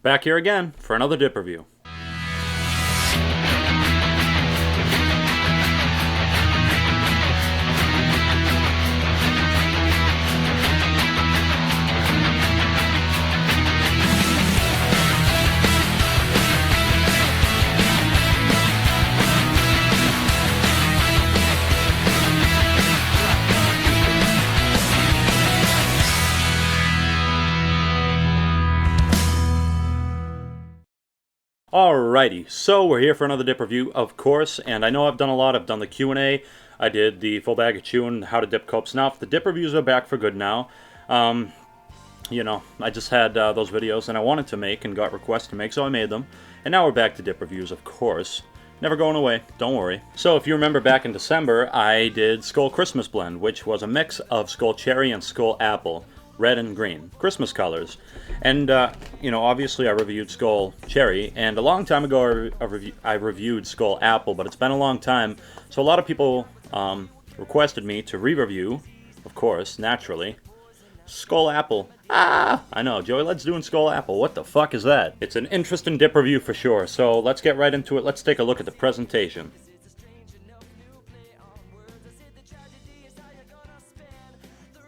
Back here again for another dip review. Alrighty, so we're here for another dip review, of course, and I know I've done a lot. I've done the Q&A, I did the full bag of chewing, how to dip cups. Now, the dip reviews are back for good now. You know, I just had those videos and I wanted to make and got requests to make, so I made them. And now we're back to dip reviews, of course. Never going away, don't worry. So if you remember back in December, I did Skoal Christmas Blend, which was a mix of Skoal Cherry and Skoal Apple. Red and green, Christmas colors. And, you know, obviously I reviewed Skoal Cherry, and a long time ago I reviewed Skoal Apple, but it's been a long time, so a lot of people requested me to re-review, of course, naturally, Skoal Apple. Ah! I know, Joey, let's do Skoal Apple. What the fuck is that? It's an interesting dip review for sure, so let's get right into it. Let's take a look at the presentation.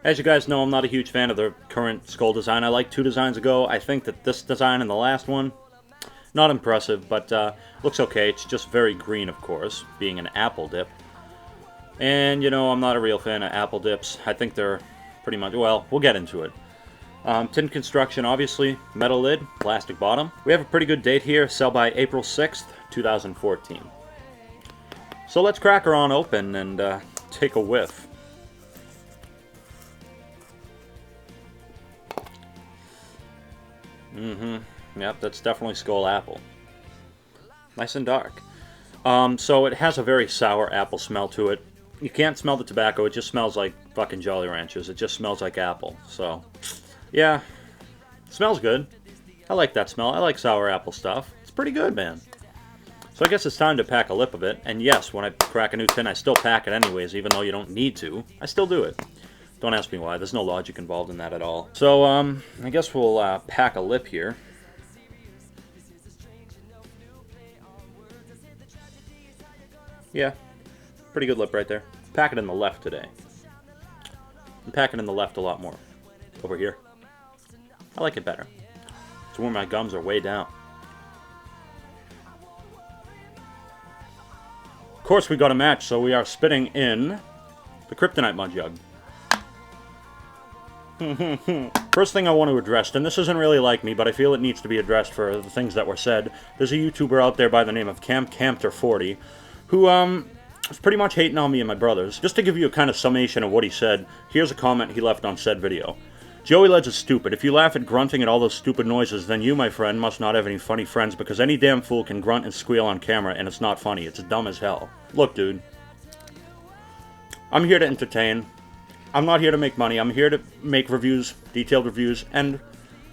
As you guys know, I'm not a huge fan of the current Skoal design. I liked two designs ago. I think that this design and the last one, not impressive, but looks okay. It's just very green, of course, being an apple dip. And, you know, I'm not a real fan of apple dips. I think they're pretty much, well, we'll get into it. Tin construction, obviously. Metal lid, plastic bottom. We have a pretty good date here. Sell by April 6th, 2014. So let's crack her on open and take a whiff. Yep, that's definitely Skoal Apple. Nice and dark. So it has a very sour apple smell to it. You can't smell the tobacco, it just smells like fucking Jolly Ranchers. It just smells like apple. So, yeah. Smells good. I like that smell. I like sour apple stuff. It's pretty good, man. So I guess it's time to pack a lip of it. And yes, when I crack a new tin, I still pack it anyways, even though you don't need to. I still do it. Don't ask me why. There's no logic involved in that at all. So, I guess we'll pack a lip here. Yeah, pretty good lip right there. Pack it in the left today. I'm packing in the left a lot more. Over here. I like it better. It's where my gums are way down. Of course, we got a match, so we are spitting in the Kryptonite Mud Jug. First thing I want to address, and this isn't really like me, but I feel it needs to be addressed for the things that were said. There's a YouTuber out there by the name of Camter40 who was pretty much hating on me and my brothers. Just to give you a kind of summation of what he said, here's a comment he left on said video. Joey Ledge is stupid. If you laugh at grunting and all those stupid noises, then you, my friend, must not have any funny friends, because any damn fool can grunt and squeal on camera and it's not funny. It's dumb as hell. Look, dude. I'm here to entertain. I'm not here to make money. I'm here to make reviews, detailed reviews, and,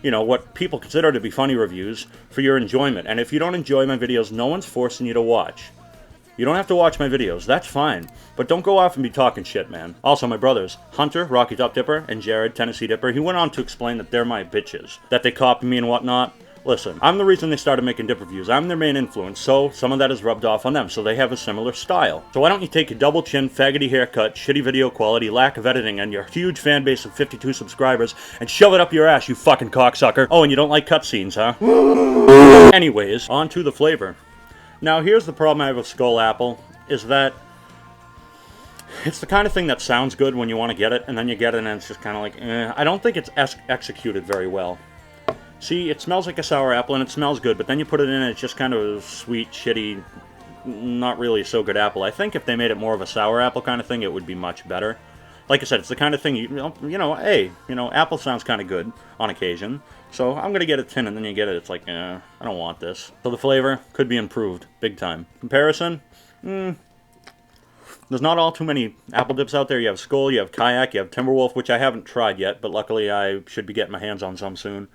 you know, what people consider to be funny reviews for your enjoyment. And if you don't enjoy my videos, no one's forcing you to watch. You don't have to watch my videos, that's fine. But don't go off and be talking shit, man. Also, my brothers, Hunter, Rocky Top Dipper, and Jared, Tennessee Dipper, he went on to explain that they're my bitches. That they copy me and whatnot. Listen, I'm the reason they started making dip reviews. I'm their main influence, so some of that is rubbed off on them, so they have a similar style. So why don't you take your double chin, faggoty haircut, shitty video quality, lack of editing, and your huge fan base of 52 subscribers, and shove it up your ass, you fucking cocksucker. Oh, and you don't like cutscenes, huh? Anyways, on to the flavor. Now, here's the problem I have with Skoal Apple, is that it's the kind of thing that sounds good when you want to get it, and then you get it and it's just kind of like, eh. I don't think it's executed very well. See, it smells like a sour apple and it smells good, but then you put it in and it's just kind of a sweet, shitty, not really so good apple. I think if they made it more of a sour apple kind of thing, it would be much better. Like I said, it's the kind of thing, hey, apple sounds kind of good on occasion. So I'm going to get a tin, and then you get it, it's like, I don't want this. So the flavor could be improved, big time. Comparison? There's not all too many apple dips out there. You have Skoal, you have Kayak, you have Timberwolf, which I haven't tried yet, but luckily I should be getting my hands on some soon.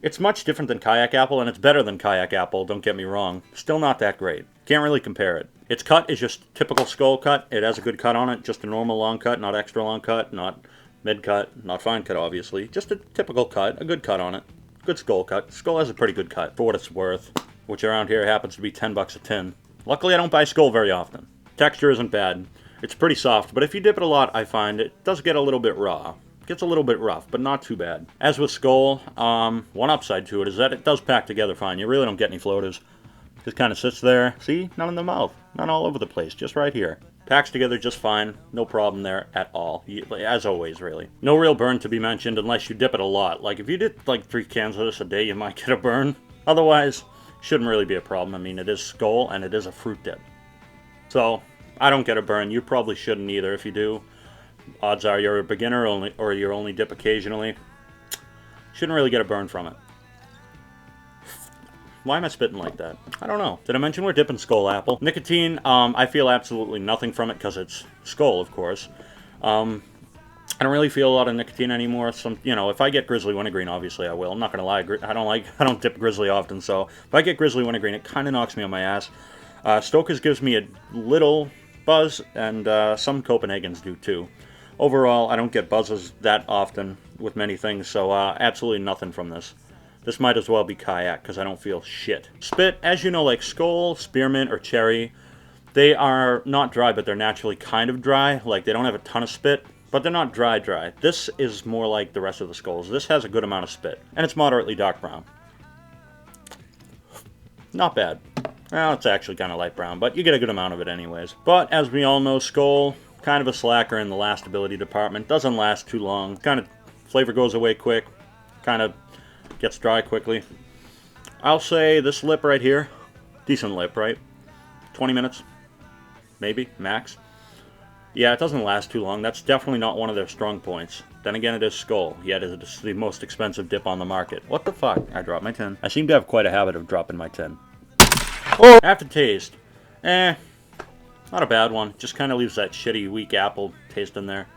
It's much different than Kayak Apple, and it's better than Kayak Apple, don't get me wrong. Still not that great. Can't really compare it. Its cut is just typical Skoal cut. It has a good cut on it, just a normal long cut, not extra long cut, not mid cut, not fine cut, obviously. Just a typical cut, a good cut on it. Good Skoal cut. Skoal has a pretty good cut, for what it's worth, which around here happens to be 10 bucks a tin. Luckily, I don't buy Skoal very often. Texture isn't bad. It's pretty soft, but if you dip it a lot, I find it does get a little bit raw. It gets a little bit rough, but not too bad. As with Skoal, one upside to it is that it does pack together fine. You really don't get any floaters. Just kind of sits there. See? None in the mouth. None all over the place. Just right here. Packs together just fine. No problem there at all. As always, really. No real burn to be mentioned unless you dip it a lot. Like, if you did, like, 3 cans of this a day, you might get a burn. Otherwise, shouldn't really be a problem. I mean, it is Skoal, and it is a fruit dip. So, I don't get a burn. You probably shouldn't either. If you do, odds are you're a beginner only, or you only dip occasionally. Shouldn't really get a burn from it. Why am I spitting like that? I don't know. Did I mention we're dipping Skoal apple? Nicotine, I feel absolutely nothing from it because it's Skoal, of course. I don't really feel a lot of nicotine anymore. If I get Grizzly Wintergreen, obviously I will. I'm not gonna lie. I don't dip Grizzly often, so if I get Grizzly Wintergreen, it kind of knocks me on my ass. Stoker's gives me a little buzz, and some Copenhagen's do too. Overall, I don't get buzzes that often with many things, so absolutely nothing from this. This might as well be Kayak, because I don't feel shit. Spit, as you know, like Skoal, Spearmint, or Cherry, they are not dry, but they're naturally kind of dry. Like, they don't have a ton of spit, but they're not dry. This is more like the rest of the Skoals. This has a good amount of spit, and it's moderately dark brown. Not bad. Well, it's actually kind of light brown, but you get a good amount of it anyways. But, as we all know, Skoal, kind of a slacker in the lastability department. Doesn't last too long. Kind of, flavor goes away quick. Kind of gets dry quickly. I'll say this lip right here, decent lip, right? 20 minutes, maybe, max. Yeah, it doesn't last too long. That's definitely not one of their strong points. Then again, it is Skoal, yet it is the most expensive dip on the market. What the fuck? I dropped my tin. I seem to have quite a habit of dropping my tin. Oh! Aftertaste. Not a bad one. Just kind of leaves that shitty, weak apple taste in there.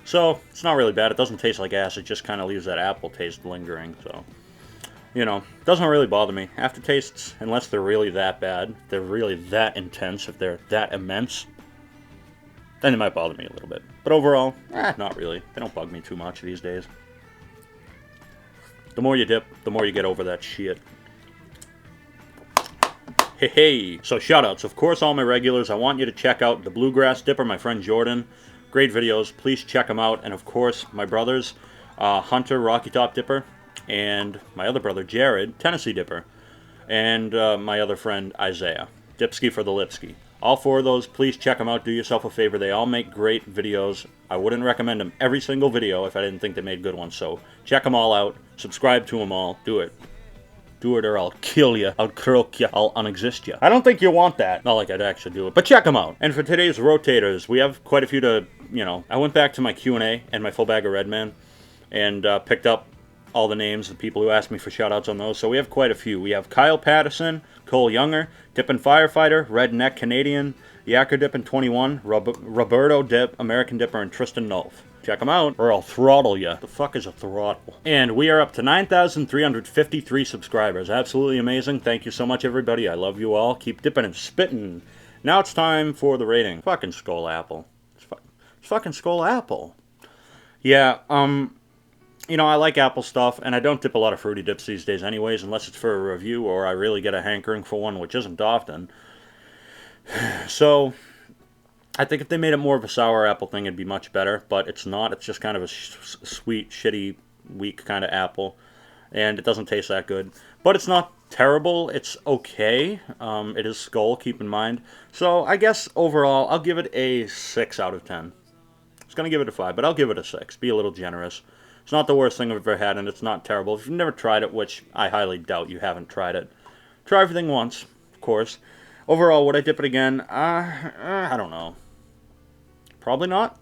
So, it's not really bad. It doesn't taste like acid, just kind of leaves that apple taste lingering, so... doesn't really bother me. Aftertastes, unless they're really that bad, they're really that intense, if they're that immense, then it might bother me a little bit. But overall, not really. They don't bug me too much these days. The more you dip, the more you get over that shit. Hey! So, shoutouts. Of course, all my regulars, I want you to check out the Bluegrass Dipper, my friend Jordan. Great videos. Please check them out. And, of course, my brothers, Hunter, Rocky Top Dipper, and my other brother, Jared, Tennessee Dipper, and my other friend, Isaiah, Dipski for the Lipski. All 4 of those, please check them out. Do yourself a favor. They all make great videos. I wouldn't recommend them every single video if I didn't think they made good ones. So check them all out. Subscribe to them all. Do it. Do it or I'll kill you. I'll croak you. I'll unexist you. I don't think you want that. Not like I'd actually do it. But check them out. And for today's rotators, we have quite a few to, I went back to my Q&A and my full bag of Red Man and picked up all the names of people who asked me for shoutouts on those. So we have quite a few. We have Kyle Patterson, Cole Younger, Dippin' Firefighter, Redneck Canadian, Yacker Dippin' 21, Roberto Dip, American Dipper, and Tristan Nolf. Check them out, or I'll throttle you. The fuck is a throttle? And we are up to 9,353 subscribers. Absolutely amazing. Thank you so much, everybody. I love you all. Keep dipping and spitting. Now it's time for the rating. Fucking Skoal apple. It's fucking Skoal apple. Yeah, I like apple stuff, and I don't dip a lot of fruity dips these days anyways, unless it's for a review or I really get a hankering for one, which isn't often. So, I think if they made it more of a sour apple thing, it'd be much better, but it's not. It's just kind of a sweet, shitty, weak kind of apple, and it doesn't taste that good. But it's not terrible. It's okay. It is Skoal, keep in mind. So, I guess overall, I'll give it a 6 out of 10. I was going to give it a 5, but I'll give it a 6. Be a little generous. It's not the worst thing I've ever had, and it's not terrible. If you've never tried it, which I highly doubt you haven't tried it, try everything once, of course. Overall, would I dip it again? I don't know. Probably not.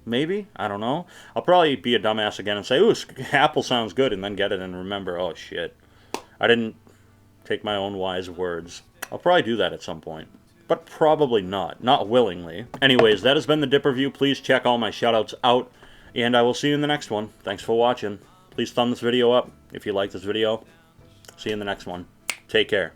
Maybe. I don't know. I'll probably be a dumbass again and say, ooh, apple sounds good, and then get it and remember, oh, shit. I didn't take my own wise words. I'll probably do that at some point. But probably not. Not willingly. Anyways, that has been the Dip Review. Please check all my shoutouts out. And I will see you in the next one. Thanks for watching. Please thumb this video up if you like this video. See you in the next one. Take care.